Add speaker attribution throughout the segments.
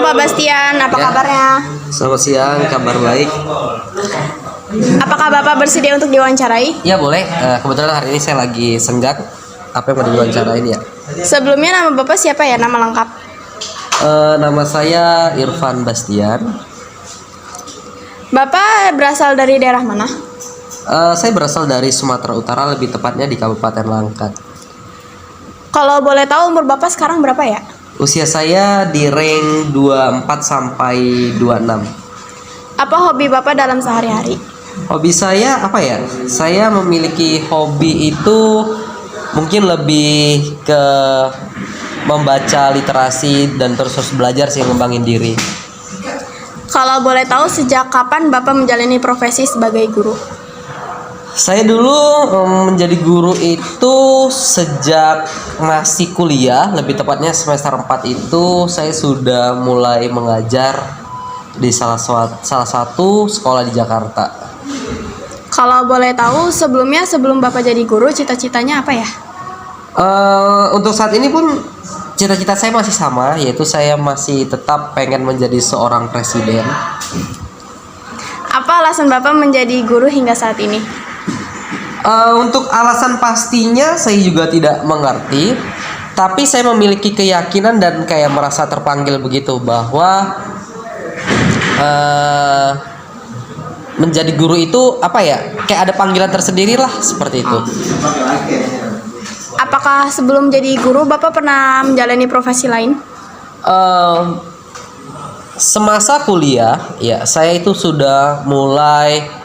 Speaker 1: Pak Bastian, apa
Speaker 2: Ya.
Speaker 1: kabarnya?
Speaker 2: Selamat siang, kabar baik.
Speaker 1: Apakah Bapak bersedia untuk diwawancarai?
Speaker 2: Ya boleh, kebetulan hari ini saya lagi senggak. Apa yang mau diwawancarain ya?
Speaker 1: Sebelumnya nama Bapak siapa ya, nama lengkap?
Speaker 2: Nama saya Irfan Bastian.
Speaker 1: Bapak berasal dari daerah mana?
Speaker 2: Saya berasal dari Sumatera Utara, lebih tepatnya di Kabupaten Langkat.
Speaker 1: Kalau boleh tahu umur Bapak sekarang berapa ya?
Speaker 2: Usia saya di range 24 sampai 26.
Speaker 1: Apa hobi Bapak dalam sehari-hari?
Speaker 2: Hobi saya apa ya? Saya memiliki hobi itu mungkin lebih ke membaca literasi dan terus belajar sih, ngembangin diri.
Speaker 1: Kalau boleh tahu sejak kapan Bapak menjalani profesi sebagai guru?
Speaker 2: Saya dulu menjadi guru itu sejak masih kuliah, lebih tepatnya semester 4 itu saya sudah mulai mengajar di salah satu sekolah di Jakarta.
Speaker 1: Kalau boleh tahu sebelum Bapak jadi guru, cita-citanya apa ya?
Speaker 2: Untuk saat ini pun cita-cita saya masih sama, yaitu saya masih tetap pengen menjadi seorang presiden.
Speaker 1: Apa alasan Bapak menjadi guru hingga saat ini?
Speaker 2: Untuk alasan pastinya saya juga tidak mengerti, tapi saya memiliki keyakinan dan kayak merasa terpanggil begitu bahwa menjadi guru itu apa ya, kayak ada panggilan tersendiri lah, seperti itu.
Speaker 1: Apakah sebelum jadi guru Bapak pernah menjalani profesi lain?
Speaker 2: Semasa kuliah ya saya itu sudah mulai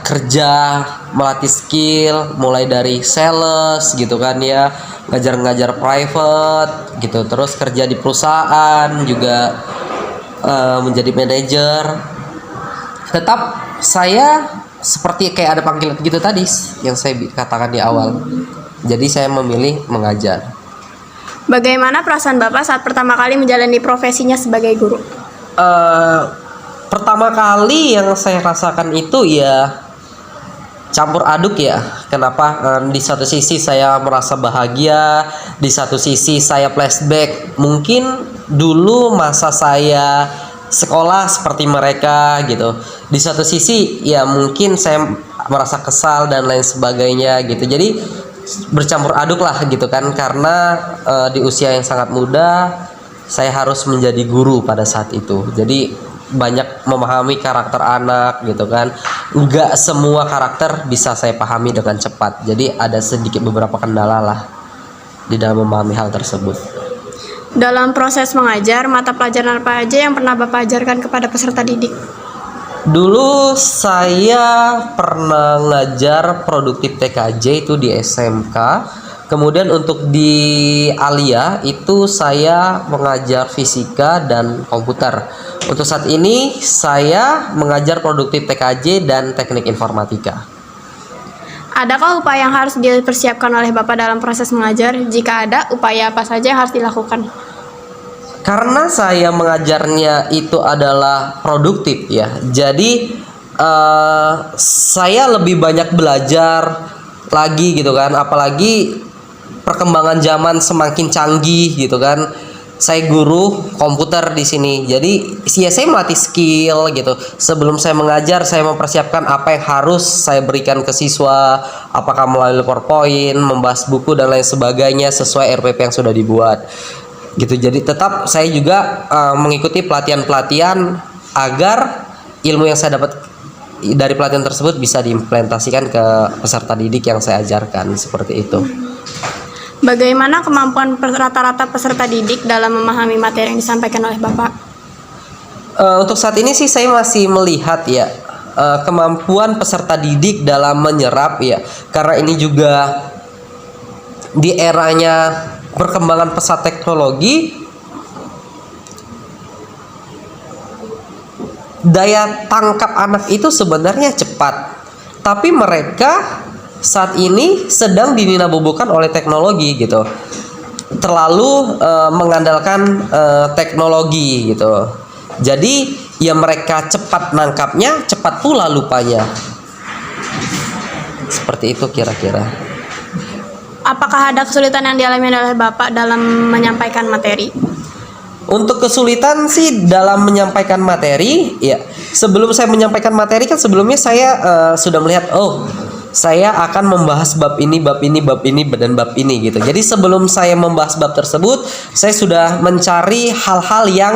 Speaker 2: kerja, melatih skill, mulai dari sales gitu kan ya, ngajar private gitu, terus kerja di perusahaan juga, menjadi manajer. Tetap saya seperti kayak ada panggilan gitu tadi yang saya katakan di awal. Jadi saya memilih mengajar.
Speaker 1: Bagaimana perasaan Bapak saat pertama kali menjalani profesinya sebagai guru?
Speaker 2: Pertama kali yang saya rasakan itu ya campur aduk ya. Kenapa? Di satu sisi saya merasa bahagia, di satu sisi saya flashback mungkin dulu masa saya sekolah seperti mereka gitu. Di satu sisi ya mungkin saya merasa kesal dan lain sebagainya gitu. Jadi bercampur aduk lah gitu kan, karena di usia yang sangat muda saya harus menjadi guru pada saat itu. Jadi banyak memahami karakter anak gitu kan, nggak semua karakter bisa saya pahami dengan cepat, jadi ada sedikit beberapa kendala lah di dalam memahami hal tersebut.
Speaker 1: Dalam proses mengajar, mata pelajaran apa aja yang pernah Bapak ajarkan kepada peserta didik?
Speaker 2: Dulu saya pernah ngajar produktif TKJ itu di SMK. Kemudian untuk di Alia itu saya mengajar fisika dan komputer. Untuk saat ini saya mengajar produktif TKJ dan teknik informatika.
Speaker 1: Adakah upaya yang harus dipersiapkan oleh Bapak dalam proses mengajar? Jika ada, upaya apa saja yang harus dilakukan?
Speaker 2: Karena saya mengajarnya itu adalah produktif ya. Jadi saya lebih banyak belajar lagi gitu kan, apalagi perkembangan zaman semakin canggih gitu kan. Saya guru komputer di sini, jadi saya melatih skill gitu. Sebelum saya mengajar, saya mempersiapkan apa yang harus saya berikan ke siswa, apakah melalui PowerPoint, membahas buku dan lain sebagainya sesuai RPP yang sudah dibuat gitu. Jadi tetap saya juga mengikuti pelatihan-pelatihan agar ilmu yang saya dapat dari pelatihan tersebut bisa diimplementasikan ke peserta didik yang saya ajarkan, seperti itu.
Speaker 1: Bagaimana kemampuan rata-rata peserta didik dalam memahami materi yang disampaikan oleh Bapak?
Speaker 2: Untuk saat ini sih saya masih melihat ya kemampuan peserta didik dalam menyerap ya, karena ini juga di eranya perkembangan pesat teknologi, daya tangkap anak itu sebenarnya cepat, tapi mereka saat ini sedang dininabobokan oleh teknologi gitu, terlalu mengandalkan teknologi gitu. Jadi ya mereka cepat nangkapnya, cepat pula lupanya. Seperti itu kira-kira.
Speaker 1: Apakah ada kesulitan yang dialami oleh Bapak dalam menyampaikan materi?
Speaker 2: Untuk kesulitan sih dalam menyampaikan materi, ya sebelum saya menyampaikan materi kan sebelumnya saya sudah melihat, oh saya akan membahas bab ini, bab ini, bab ini, dan bab ini gitu. Jadi sebelum saya membahas bab tersebut, saya sudah mencari hal-hal yang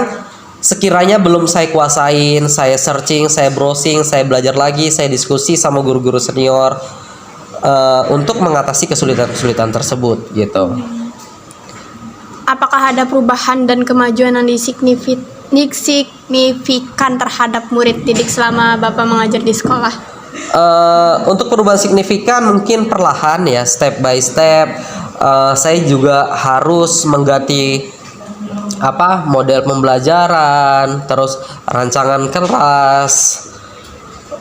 Speaker 2: sekiranya belum saya kuasain, saya searching, saya browsing, saya belajar lagi, saya diskusi sama guru-guru senior untuk mengatasi kesulitan-kesulitan tersebut gitu.
Speaker 1: Apakah ada perubahan dan kemajuan yang signifikan terhadap murid didik selama Bapak mengajar di sekolah?
Speaker 2: Untuk perubahan signifikan mungkin perlahan ya, step by step. Saya juga harus mengganti model pembelajaran, terus rancangan kelas.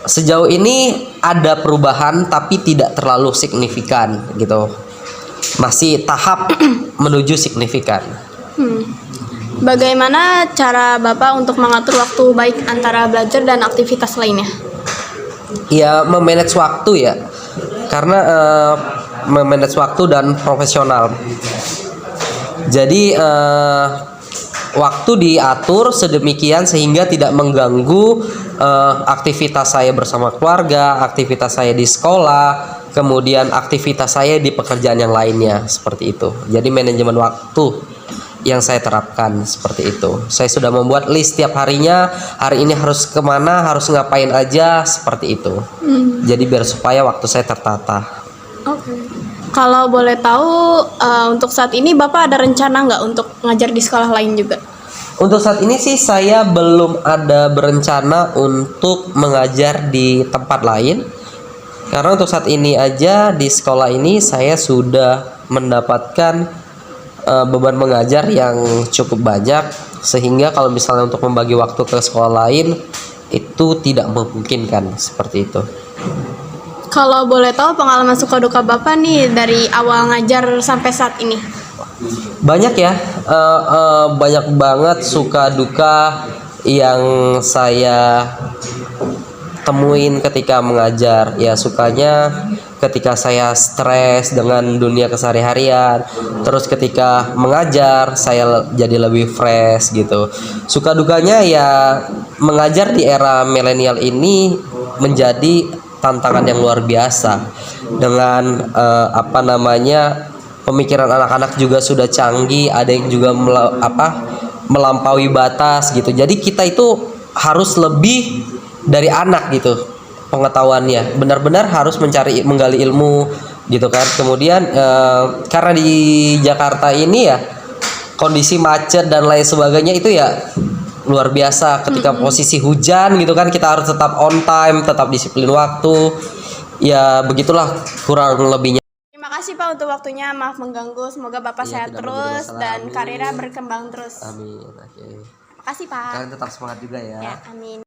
Speaker 2: Sejauh ini ada perubahan tapi tidak terlalu signifikan gitu. Masih tahap menuju signifikan.
Speaker 1: Bagaimana cara Bapak untuk mengatur waktu baik antara belajar dan aktivitas lainnya?
Speaker 2: Ya, memanage waktu ya. Karena memanage waktu dan profesional. Jadi waktu diatur sedemikian sehingga tidak mengganggu aktivitas saya bersama keluarga, aktivitas saya di sekolah, kemudian aktivitas saya di pekerjaan yang lainnya, seperti itu. Jadi manajemen waktu yang saya terapkan seperti itu. Saya sudah membuat list tiap harinya, hari ini harus kemana, harus ngapain aja, seperti itu. Jadi biar supaya waktu saya tertata.
Speaker 1: Oke. Kalau boleh tahu, untuk saat ini Bapak ada rencana nggak untuk ngajar di sekolah lain juga?
Speaker 2: Untuk saat ini sih saya belum ada berencana untuk mengajar di tempat lain. Karena untuk saat ini aja di sekolah ini saya sudah mendapatkan beban mengajar yang cukup banyak, sehingga kalau misalnya untuk membagi waktu ke sekolah lain itu tidak memungkinkan, seperti itu.
Speaker 1: Kalau boleh tahu pengalaman suka duka Bapak nih dari awal ngajar sampai saat ini?
Speaker 2: Banyak ya, banyak banget suka duka yang saya temuin ketika mengajar. Ya, sukanya ketika saya stres dengan dunia keseharian, terus ketika mengajar saya jadi lebih fresh gitu. Suka dukanya ya, mengajar di era milenial ini menjadi tantangan yang luar biasa dengan pemikiran anak-anak juga sudah canggih, ada yang juga melampaui batas gitu. Jadi kita itu harus lebih dari anak gitu pengetahuannya, benar-benar harus menggali ilmu gitu kan. Kemudian karena di Jakarta ini ya kondisi macet dan lain sebagainya itu ya luar biasa. Ketika posisi hujan gitu kan, kita harus tetap on time, tetap disiplin waktu. Ya begitulah kurang lebihnya.
Speaker 1: Terima kasih Pak untuk waktunya, maaf mengganggu. Semoga Bapak sehat terus dan karirnya berkembang terus.
Speaker 2: Amin. Oke.
Speaker 1: Terima kasih Pak.
Speaker 2: Kalian tetap semangat juga ya.
Speaker 1: Ya, amin.